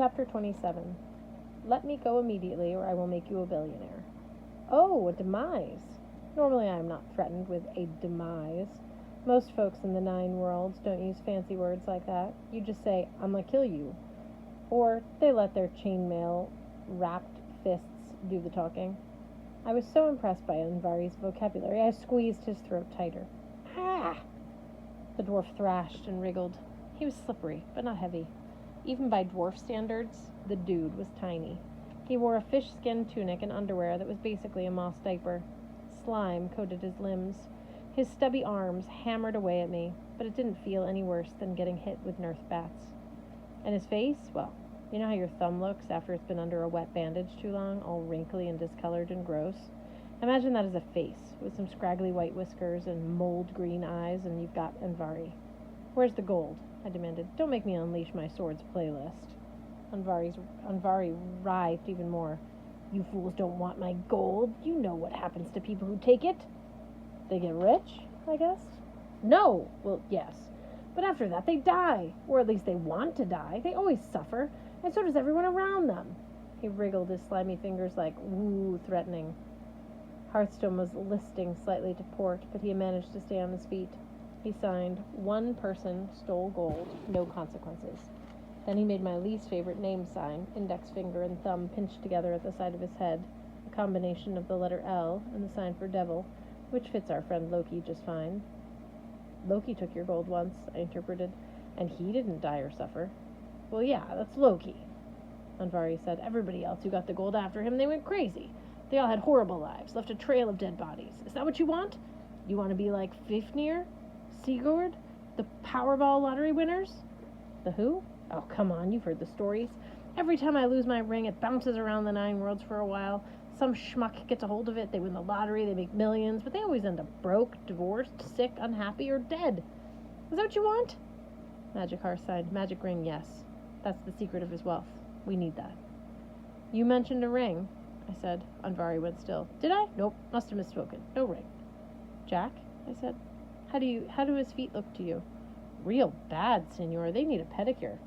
Chapter 27. Let me go immediately, or I will make you a billionaire. Oh, a demise. Normally I am not threatened with a demise. Most folks in the 9 worlds don't use fancy words like that. You just say, I'm gonna kill you. Or they let their chainmail-wrapped fists do the talking. I was so impressed by Anvari's vocabulary, I squeezed his throat tighter. Ah! The dwarf thrashed and wriggled. He was slippery, but not heavy. Even by dwarf standards, the dude was tiny. He wore a fish-skin tunic and underwear that was basically a moss diaper. Slime coated his limbs. His stubby arms hammered away at me, but it didn't feel any worse than getting hit with Nerf bats. And his face, well, you know how your thumb looks after it's been under a wet bandage too long, all wrinkly and discolored and gross? Imagine that as a face, with some scraggly white whiskers and mold-green eyes, and you've got Anvari. Where's the gold? I demanded. Don't make me unleash my swords playlist. Anvari writhed even more. You fools don't want my gold. You know what happens to people who take it. They get rich, I guess? No! Well, yes. But after that, they die. Or at least they want to die. They always suffer, and so does everyone around them. He wriggled his slimy fingers like, woo, threatening. Hearthstone was listing slightly to port, but he managed to stay on his feet. He signed, 1 person stole gold, no consequences. Then he made my least favorite name sign, index finger and thumb pinched together at the side of his head, a combination of the letter L and the sign for devil, which fits our friend Loki just fine. Loki took your gold once, I interpreted, and he didn't die or suffer. Well, yeah, that's Loki, Anvari said. Everybody else who got the gold after him, they went crazy. They all had horrible lives, left a trail of dead bodies. Is that what you want? You want to be like Fifnir? Sigurd? The Powerball lottery winners? The who? Oh, come on, you've heard the stories. Every time I lose my ring, it bounces around the 9 worlds for a while. Some schmuck gets a hold of it, they win the lottery, they make millions, but they always end up broke, divorced, sick, unhappy, or dead. Is that what you want? Magic Hearth sighed. Magic ring, yes. That's the secret of his wealth. We need that. You mentioned a ring, I said. Anvari went still. Did I? Nope, must have misspoken. No ring. Jack, I said. How do his feet look to you? Real bad, senor. They need a pedicure.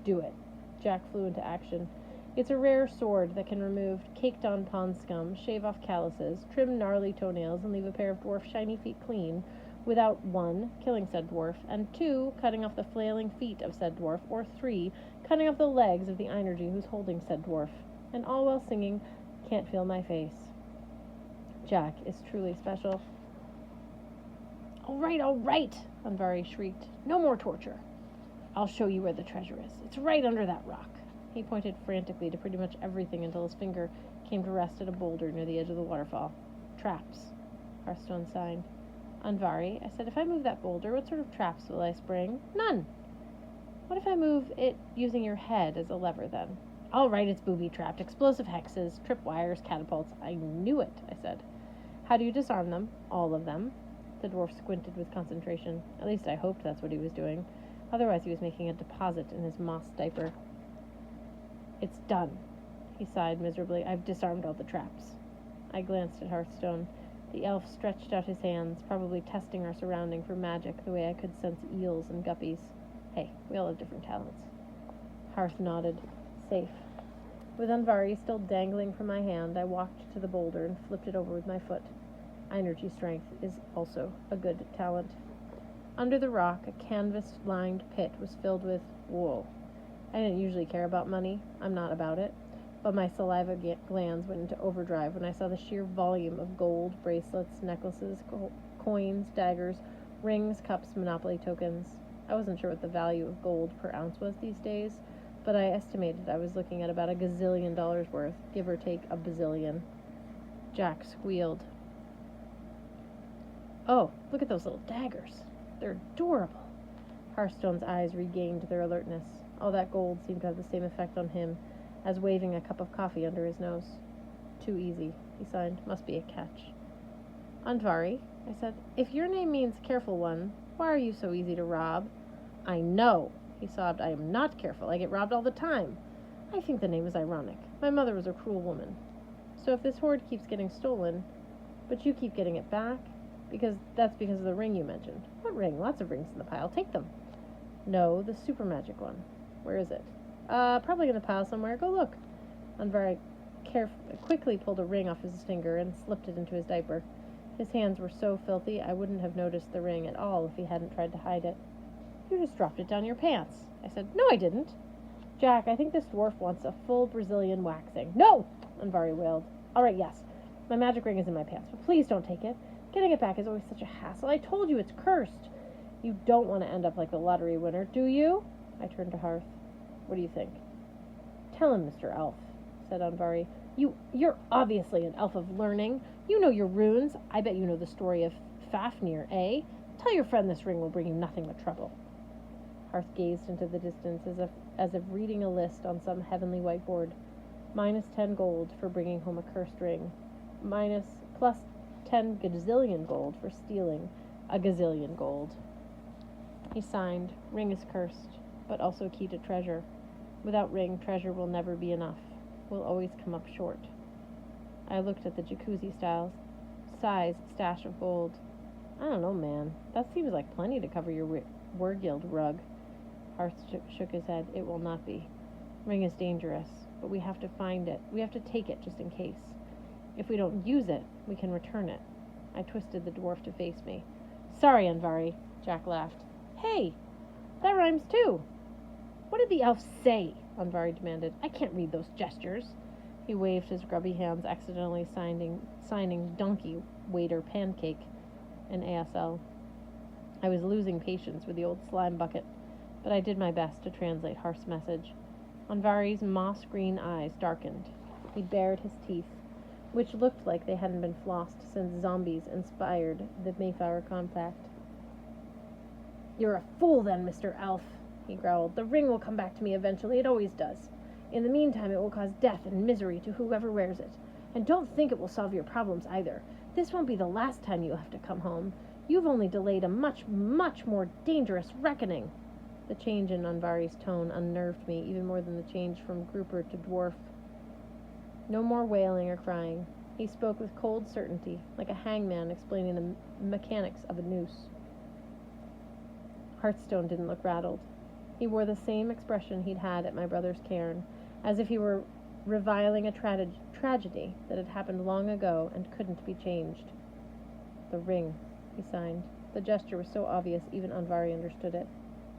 Do it. Jack flew into action. It's a rare sword that can remove caked-on pond scum, shave off calluses, trim gnarly toenails, and leave a pair of dwarf shiny feet clean, without 1, killing said dwarf, and 2, cutting off the flailing feet of said dwarf, or 3, cutting off the legs of the Einergy who's holding said dwarf, and all while singing, Can't Feel My Face. Jack is truly special. All right, Anvari shrieked. No more torture. I'll show you where the treasure is. It's right under that rock. He pointed frantically to pretty much everything until his finger came to rest at a boulder near the edge of the waterfall. Traps, Hearthstone signed. Anvari, I said, if I move that boulder, what sort of traps will I spring? None. What if I move it using your head as a lever, then? All right, it's booby-trapped. Explosive hexes, tripwires, catapults. I knew it, I said. How do you disarm them? All of them. The dwarf squinted with concentration. At least I hoped that's what he was doing. Otherwise he was making a deposit in his moss diaper. It's done, he sighed miserably. I've disarmed all the traps. I glanced at Hearthstone. The elf stretched out his hands, probably testing our surrounding for magic the way I could sense eels and guppies. Hey, we all have different talents. Hearth nodded. Safe. With Anvari still dangling from my hand, I walked to the boulder and flipped it over with my foot. Energy strength is also a good talent. Under the rock, a canvas-lined pit was filled with wool. I didn't usually care about money. I'm not about it. But my saliva glands went into overdrive when I saw the sheer volume of gold, bracelets, necklaces, coins, daggers, rings, cups, Monopoly tokens. I wasn't sure what the value of gold per ounce was these days, but I estimated I was looking at about $1 gazillion worth, give or take a bazillion. Jack squealed. Oh, look at those little daggers. They're adorable. Hearthstone's eyes regained their alertness. All that gold seemed to have the same effect on him as waving a cup of coffee under his nose. Too easy, he signed. Must be a catch. Anvari, I said, if your name means careful one, why are you so easy to rob? I know, he sobbed. I am not careful. I get robbed all the time. I think the name is ironic. My mother was a cruel woman. So if this hoard keeps getting stolen, but you keep getting it back, that's because of the ring you mentioned. What ring? Lots of rings in the pile. Take them. No, the super magic one. Where is it? Probably in the pile somewhere. Go look. Unvari quickly pulled a ring off his finger and slipped it into his diaper. His hands were so filthy I wouldn't have noticed the ring at all if he hadn't tried to hide it. You just dropped it down your pants. I said, No, I didn't. Jack, I think this dwarf wants a full Brazilian waxing. No! Unvari wailed. All right, yes. My magic ring is in my pants, but please don't take it. Getting it back is always such a hassle. I told you it's cursed. You don't want to end up like the lottery winner, do you? I turned to Hearth. What do you think? Tell him, Mr. Elf, said Unvari. You're obviously an elf of learning. You know your runes. I bet you know the story of Fafnir, eh? Tell your friend this ring will bring you nothing but trouble. Hearth gazed into the distance as if reading a list on some heavenly whiteboard. -10 gold for bringing home a cursed ring. Plus 10 gazillion gold for stealing a gazillion gold. He signed. Ring is cursed, but also key to treasure. Without ring, treasure will never be enough. Will always come up short. I looked at the jacuzzi size stash of gold. I don't know, man. That seems like plenty to cover your Warguild rug. Hearth shook his head. It will not be. Ring is dangerous, but we have to find it. We have to take it just in case. If we don't use it, we can return it. I twisted the dwarf to face me. Sorry, Unvari, Jack laughed. Hey, that rhymes too. What did the elf say? Unvari demanded. I can't read those gestures. He waved his grubby hands, accidentally signing donkey waiter pancake in ASL. I was losing patience with the old slime bucket, but I did my best to translate Hearth's message. Unvari's moss-green eyes darkened. He bared his teeth, which looked like they hadn't been flossed since zombies inspired the Mayflower Compact. You're a fool then, Mr. Elf, he growled. The ring will come back to me eventually. It always does. In the meantime, it will cause death and misery to whoever wears it. And don't think it will solve your problems either. This won't be the last time you'll have to come home. You've only delayed a much, much more dangerous reckoning. The change in Unvari's tone unnerved me even more than the change from grouper to dwarf. No more wailing or crying. He spoke with cold certainty, like a hangman explaining the mechanics of a noose. Hearthstone didn't look rattled. He wore the same expression he'd had at my brother's cairn, as if he were reviling a tragedy that had happened long ago and couldn't be changed. The ring, he signed. The gesture was so obvious even Unvari understood it.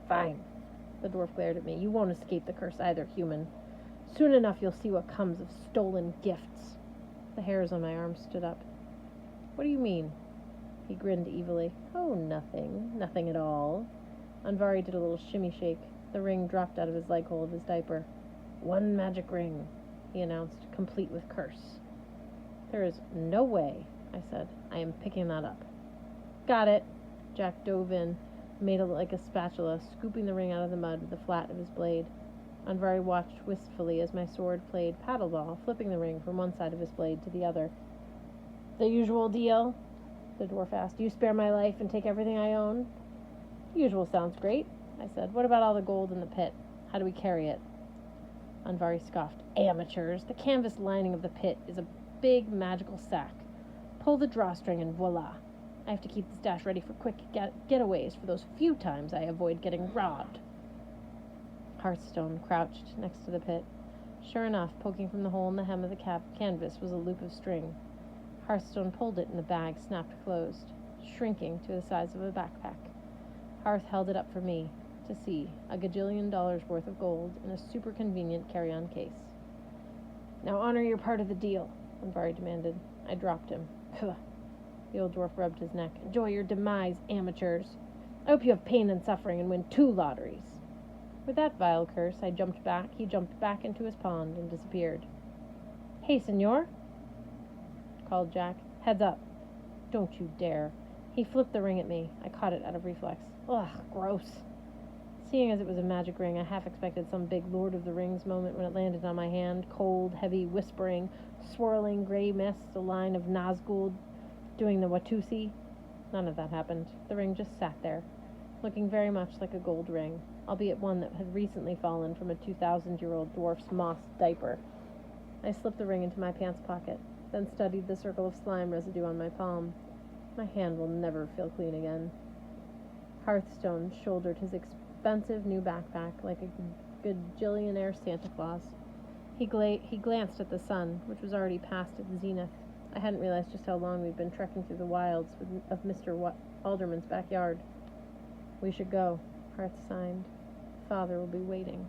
Fine, the dwarf glared at me. You won't escape the curse either, human. Soon enough you'll see what comes of stolen gifts. The hairs on my arms stood up. What do you mean? He grinned evilly. Oh, nothing. Nothing at all. Unvari did a little shimmy shake. The ring dropped out of his leg hole of his diaper. One magic ring, he announced, complete with curse. There is no way, I said. I am picking that up. Got it. Jack dove in, made it like a spatula, scooping the ring out of the mud with the flat of his blade. Unvari watched wistfully as my sword played paddleball, flipping the ring from one side of his blade to the other. The usual deal? The dwarf asked. You spare my life and take everything I own? Usual sounds great, I said. What about all the gold in the pit? How do we carry it? Unvari scoffed. Amateurs! The canvas lining of the pit is a big magical sack. Pull the drawstring and voila! I have to keep the stash ready for quick getaways for those few times I avoid getting robbed. Hearthstone crouched next to the pit. Sure enough, poking from the hole in the hem of the canvas was a loop of string. Hearthstone pulled it and the bag snapped closed, shrinking to the size of a backpack. Hearth held it up for me to see, $1 gajillion worth of gold in a super convenient carry-on case. Now honor your part of the deal, Unvari demanded. I dropped him. Puh. The old dwarf rubbed his neck. Enjoy your demise, amateurs. I hope you have pain and suffering and win 2 lotteries. With that vile curse, he jumped back into his pond and disappeared. Hey, senor, called Jack. Heads up. Don't you dare. He flipped the ring at me. I caught it out of reflex. Ugh, gross. Seeing as it was a magic ring, I half expected some big Lord of the Rings moment when it landed on my hand. Cold, heavy, whispering, swirling gray mist, a line of Nazgul doing the Watusi. None of that happened. The ring just sat there, looking very much like a gold ring, albeit one that had recently fallen from a 2,000-year-old dwarf's moss diaper. I slipped the ring into my pants pocket, then studied the circle of slime residue on my palm. My hand will never feel clean again. Hearthstone shouldered his expensive new backpack like a gajillionaire Santa Claus. He glanced at the sun, which was already past its zenith. I hadn't realized just how long we'd been trekking through the wilds of Mr. Alderman's backyard. We should go, Hart signed. Father will be waiting.